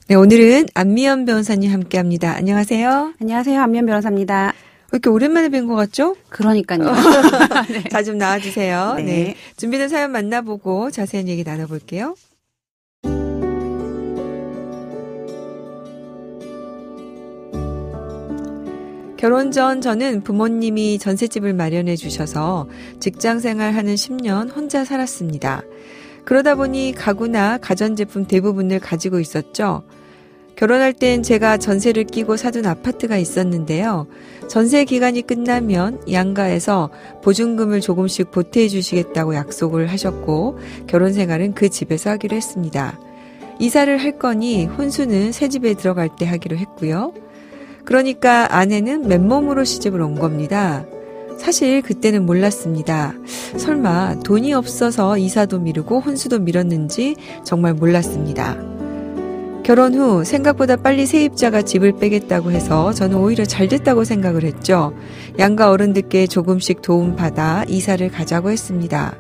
네, 오늘은 안미연 변호사님 함께합니다. 안녕하세요. 안녕하세요. 안미연 변호사입니다. 왜 이렇게 오랜만에 뵌 것 같죠? 그러니까요. 네. 자, 좀 나와주세요. 네. 네. 준비된 사연 만나보고 자세한 얘기 나눠볼게요. 결혼 전 저는 부모님이 전셋집을 마련해 주셔서 직장 생활하는 10년 혼자 살았습니다. 그러다 보니 가구나 가전제품 대부분을 가지고 있었죠. 결혼할 땐 제가 전세를 끼고 사둔 아파트가 있었는데요. 전세 기간이 끝나면 양가에서 보증금을 조금씩 보태해 주시겠다고 약속을 하셨고 결혼 생활은 그 집에서 하기로 했습니다. 이사를 할 거니 혼수는 새 집에 들어갈 때 하기로 했고요. 그러니까 아내는 맨몸으로 시집을 온 겁니다. 사실 그때는 몰랐습니다. 설마 돈이 없어서 이사도 미루고 혼수도 미뤘는지 정말 몰랐습니다. 결혼 후 생각보다 빨리 세입자가 집을 빼겠다고 해서 저는 오히려 잘 됐다고 생각을 했죠. 양가 어른들께 조금씩 도움받아 이사를 가자고 했습니다.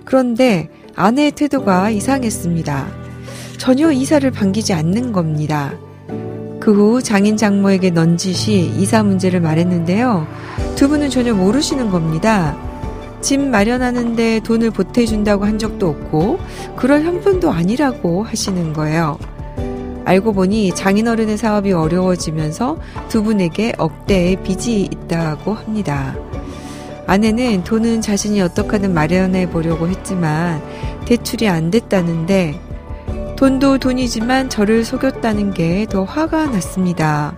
그런데 아내의 태도가 이상했습니다. 전혀 이사를 반기지 않는 겁니다. 그 후 장인 장모에게 넌지시 이사 문제를 말했는데요. 두 분은 전혀 모르시는 겁니다. 집 마련하는데 돈을 보태준다고 한 적도 없고 그럴 형편도 아니라고 하시는 거예요. 알고 보니 장인어른의 사업이 어려워지면서 두 분에게 억대의 빚이 있다고 합니다. 아내는 돈은 자신이 어떻게든 마련해 보려고 했지만 대출이 안 됐다는데 돈도 돈이지만 저를 속였다는 게 더 화가 났습니다.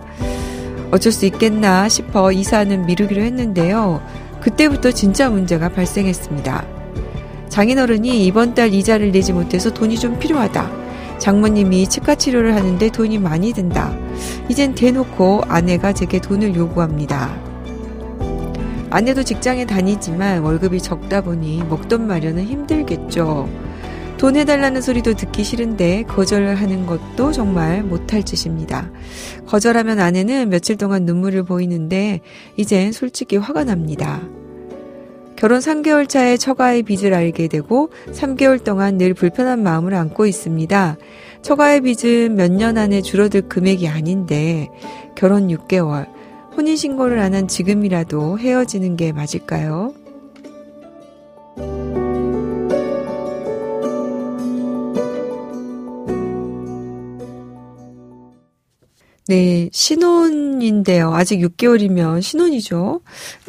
어쩔 수 있겠나 싶어 이사는 미루기로 했는데요. 그때부터 진짜 문제가 발생했습니다. 장인어른이 이번 달 이자를 내지 못해서 돈이 좀 필요하다. 장모님이 치과 치료를 하는데 돈이 많이 든다. 이젠 대놓고 아내가 제게 돈을 요구합니다. 아내도 직장에 다니지만 월급이 적다 보니 먹던 마련은 힘들겠죠. 돈 해달라는 소리도 듣기 싫은데 거절하는 것도 정말 못할 짓입니다. 거절하면 아내는 며칠 동안 눈물을 보이는데 이젠 솔직히 화가 납니다. 결혼 3개월 차에 처가의 빚을 알게 되고 3개월 동안 늘 불편한 마음을 안고 있습니다. 처가의 빚은 몇 년 안에 줄어들 금액이 아닌데 결혼 6개월, 혼인신고를 안 한 지금이라도 헤어지는 게 맞을까요? 네, 신혼인데요. 아직 6개월이면 신혼이죠.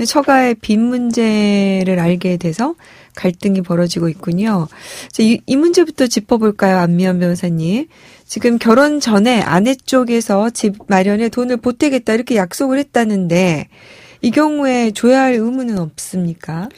처가의 빚 문제를 알게 돼서 갈등이 벌어지고 있군요. 이 문제부터 짚어볼까요, 안미연 변호사님? 지금 결혼 전에 아내 쪽에서 집 마련에 돈을 보태겠다 이렇게 약속을 했다는데 이 경우에 줘야 할 의무는 없습니까?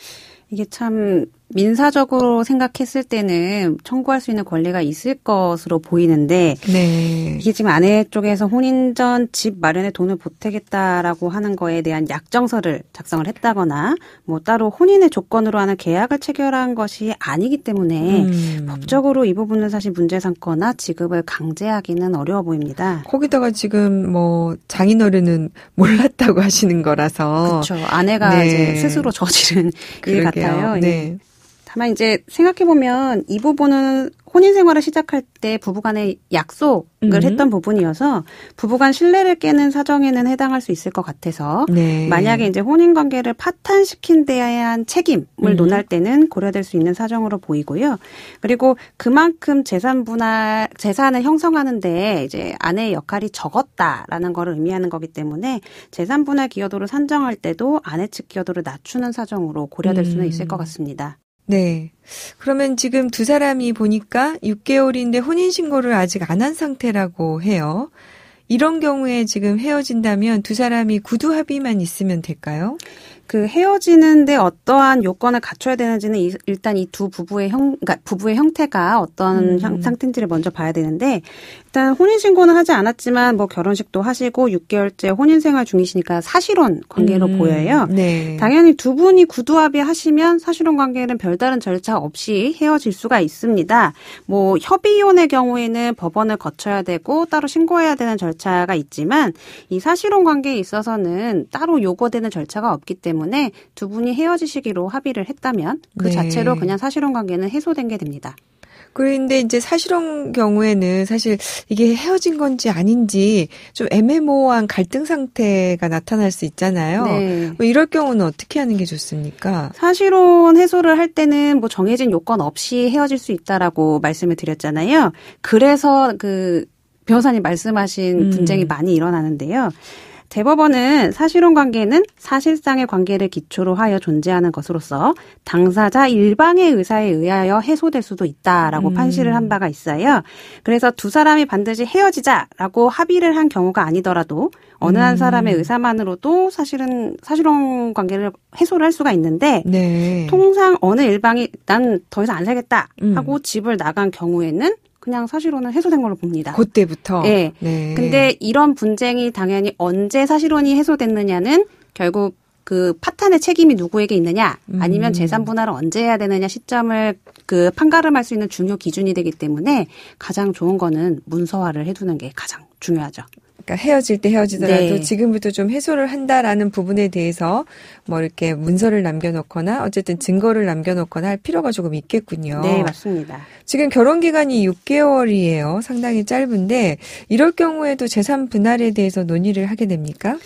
이게 참 민사적으로 생각했을 때는 청구할 수 있는 권리가 있을 것으로 보이는데 네. 이게 지금 아내 쪽에서 혼인 전 집 마련에 돈을 보태겠다라고 하는 거에 대한 약정서를 작성을 했다거나 뭐 따로 혼인의 조건으로 하는 계약을 체결한 것이 아니기 때문에 법적으로 이 부분은 사실 문제 삼거나 지급을 강제하기는 어려워 보입니다. 거기다가 지금 뭐 장인어른은 몰랐다고 하시는 거라서 그렇죠. 아내가 네. 이제 스스로 저지른 일 그러게요. 같아요. 네. 다만 이제 생각해보면 이 부분은 혼인 생활을 시작할 때 부부간의 약속을 했던 부분이어서 부부간 신뢰를 깨는 사정에는 해당할 수 있을 것 같아서 네. 만약에 이제 혼인 관계를 파탄시킨 데에 대한 책임을 논할 때는 고려될 수 있는 사정으로 보이고요. 그리고 그만큼 재산을 형성하는데 이제 아내의 역할이 적었다라는 걸 의미하는 거기 때문에 재산 분할 기여도를 산정할 때도 아내 측 기여도를 낮추는 사정으로 고려될 수는 있을 것 같습니다. 네. 그러면 지금 두 사람이 보니까 6개월인데 혼인신고를 아직 안 한 상태라고 해요. 이런 경우에 지금 헤어진다면 두 사람이 구두 합의만 있으면 될까요? 그 헤어지는데 어떠한 요건을 갖춰야 되는지는 일단 이 두 부부의 그러니까 부부의 형태가 어떤 상태인지를 먼저 봐야 되는데 일단 혼인신고는 하지 않았지만 뭐 결혼식도 하시고 6개월째 혼인생활 중이시니까 사실혼 관계로 보여요. 네. 당연히 두 분이 구두 합의하시면 사실혼 관계는 별다른 절차 없이 헤어질 수가 있습니다. 뭐 협의혼의 경우에는 법원을 거쳐야 되고 따로 신고해야 되는 절차가 있지만 이 사실혼 관계에 있어서는 따로 요구되는 절차가 없기 때문에 두 분이 헤어지시기로 합의를 했다면 그 네. 자체로 그냥 사실혼 관계는 해소된 게 됩니다. 그런데 이제 사실혼 경우에는 사실 이게 헤어진 건지 아닌지 좀 애매모호한 갈등 상태가 나타날 수 있잖아요. 네. 뭐 이럴 경우는 어떻게 하는 게 좋습니까? 사실혼 해소를 할 때는 뭐 정해진 요건 없이 헤어질 수 있다라고 말씀을 드렸잖아요. 그래서 그 변호사님 말씀하신 분쟁이 많이 일어나는데요. 대법원은 사실혼 관계는 사실상의 관계를 기초로 하여 존재하는 것으로서 당사자 일방의 의사에 의하여 해소될 수도 있다라고 판시를 한 바가 있어요. 그래서 두 사람이 반드시 헤어지자라고 합의를 한 경우가 아니더라도 어느 한 사람의 의사만으로도 사실은 사실혼 관계를 해소를 할 수가 있는데 네. 통상 어느 일방이 난 더 이상 안 살겠다 하고 집을 나간 경우에는 그냥 사실혼은 해소된 걸로 봅니다. 그때부터? 네. 네. 근데 이런 분쟁이 당연히 언제 사실혼이 해소됐느냐는 결국 그 파탄의 책임이 누구에게 있느냐 아니면 재산 분할을 언제 해야 되느냐 시점을 그 판가름할 수 있는 중요 기준이 되기 때문에 가장 좋은 거는 문서화를 해두는 게 가장 중요하죠. 그러니까 헤어질 때 헤어지더라도 네. 지금부터 좀 해소를 한다라는 부분에 대해서 뭐 이렇게 문서를 남겨놓거나 어쨌든 증거를 남겨놓거나 할 필요가 조금 있겠군요. 네, 맞습니다. 지금 결혼 기간이 6개월이에요. 상당히 짧은데 이럴 경우에도 재산 분할에 대해서 논의를 하게 됩니까?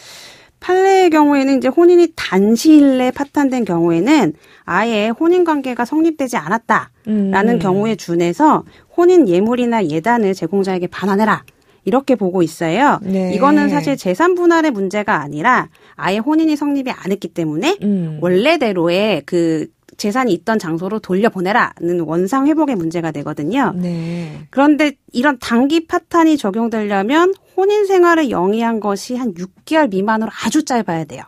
판례의 경우에는 이제 혼인이 단시일 내에 파탄된 경우에는 아예 혼인 관계가 성립되지 않았다라는 경우에 준해서 혼인 예물이나 예단을 제공자에게 반환해라. 이렇게 보고 있어요. 네. 이거는 사실 재산 분할의 문제가 아니라 아예 혼인이 성립이 안 했기 때문에 원래대로의 그 재산이 있던 장소로 돌려보내라는 원상 회복의 문제가 되거든요. 네. 그런데 이런 단기 파탄이 적용되려면 혼인 생활을 영위한 것이 한 6개월 미만으로 아주 짧아야 돼요.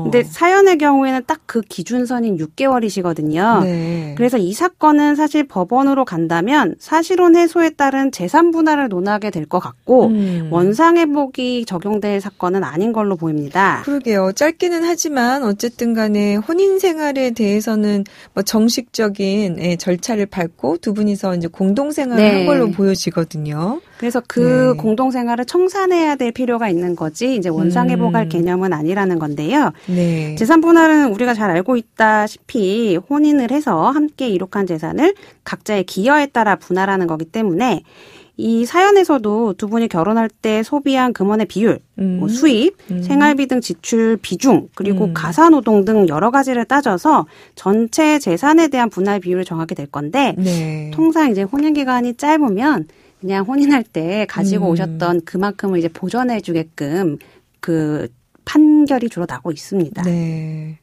근데 사연의 경우에는 딱 그 기준선인 6개월이시거든요. 네. 그래서 이 사건은 사실 법원으로 간다면 사실혼 해소에 따른 재산 분할을 논하게 될 것 같고 원상 회복이 적용될 사건은 아닌 걸로 보입니다. 그러게요. 짧기는 하지만 어쨌든 간에 혼인 생활에 대해서는 뭐 정식적인 절차를 밟고 두 분이서 이제 공동 생활을 네. 한 걸로 보여지거든요. 그래서 그 네. 공동 생활을 청산해야 될 필요가 있는 거지 이제 원상 회복할 개념은 아니라는 건데요. 네. 재산 분할은 우리가 잘 알고 있다시피 혼인을 해서 함께 이룩한 재산을 각자의 기여에 따라 분할하는 거기 때문에 이 사연에서도 두 분이 결혼할 때 소비한 금원의 비율, 뭐 수입, 생활비 등 지출 비중, 그리고 가사노동 등 여러 가지를 따져서 전체 재산에 대한 분할 비율을 정하게 될 건데 네. 통상 이제 혼인 기간이 짧으면 그냥 혼인할 때 가지고 오셨던 그만큼을 이제 보전해 주게끔 그 판결이 주로 나고 있습니다. 네.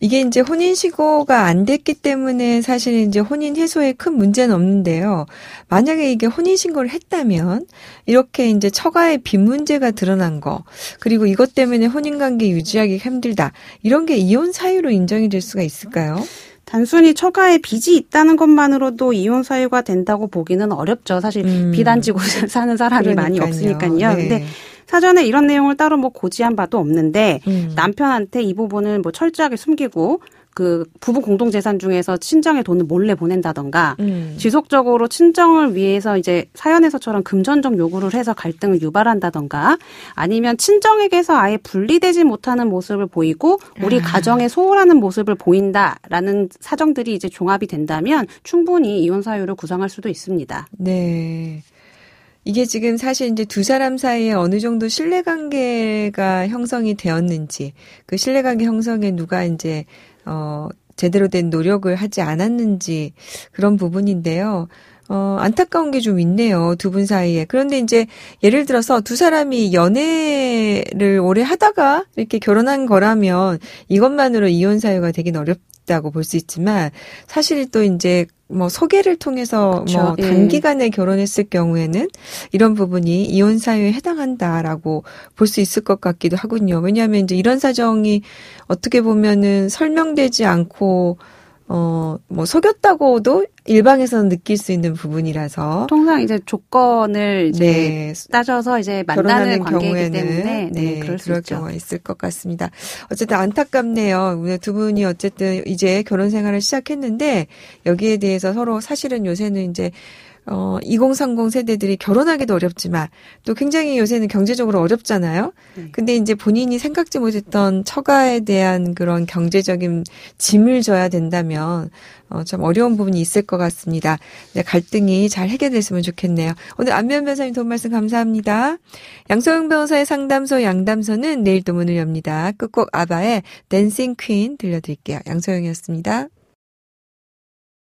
이게 이제 혼인신고가 안 됐기 때문에 사실 이제 혼인 해소에 큰 문제는 없는데요. 만약에 이게 혼인신고를 했다면 이렇게 이제 처가의 빚 문제가 드러난 거, 그리고 이것 때문에 혼인관계 유지하기 힘들다. 이런 게 이혼 사유로 인정이 될 수가 있을까요? 단순히 처가에 빚이 있다는 것만으로도 이혼 사유가 된다고 보기는 어렵죠. 사실 빚 안 지고 사는 사람이 그러니까요. 많이 없으니까요. 네. 근데 사전에 이런 내용을 따로 뭐 고지한 바도 없는데 남편한테 이 부분을 뭐 철저하게 숨기고 그 부부 공동재산 중에서 친정에 돈을 몰래 보낸다던가 지속적으로 친정을 위해서 이제 사연에서처럼 금전적 요구를 해서 갈등을 유발한다던가 아니면 친정에게서 아예 분리되지 못하는 모습을 보이고 우리 가정에 소홀하는 모습을 보인다라는 사정들이 이제 종합이 된다면 충분히 이혼 사유를 구성할 수도 있습니다. 네. 이게 지금 사실 이제 두 사람 사이에 어느 정도 신뢰관계가 형성이 되었는지, 그 신뢰관계 형성에 누가 이제, 제대로 된 노력을 하지 않았는지 그런 부분인데요. 안타까운 게 좀 있네요. 두 분 사이에. 그런데 이제 예를 들어서 두 사람이 연애를 오래 하다가 이렇게 결혼한 거라면 이것만으로 이혼 사유가 되긴 어렵다고 볼 수 있지만 사실 또 이제 뭐 소개를 통해서 그렇죠. 뭐 단기간에 결혼했을 경우에는 이런 부분이 이혼 사유에 해당한다라고 볼 수 있을 것 같기도 하군요. 왜냐하면 이제 이런 사정이 어떻게 보면은 설명되지 않고 뭐 속였다고도 일방에서는 느낄 수 있는 부분이라서 통상 이제 조건을 이제 네. 따져서 이제 만나는 관계이기 때문에 네, 그럴 수 그럴 있죠. 경우가 있을 것 같습니다. 어쨌든 안타깝네요. 두 분이 어쨌든 이제 결혼 생활을 시작했는데 여기에 대해서 서로 사실은 요새는 이제 2030 세대들이 결혼하기도 어렵지만 또 굉장히 요새는 경제적으로 어렵잖아요. 근데 이제 본인이 생각지 못했던 처가에 대한 그런 경제적인 짐을 져야 된다면 참 어려운 부분이 있을 것 같습니다. 네, 갈등이 잘 해결됐으면 좋겠네요. 오늘 안면 변호사님 도움 말씀 감사합니다. 양소영 변호사의 상담소 양담소는 내일 또 문을 엽니다. 끝곡 아바의 댄싱 퀸 들려드릴게요. 양소영이었습니다.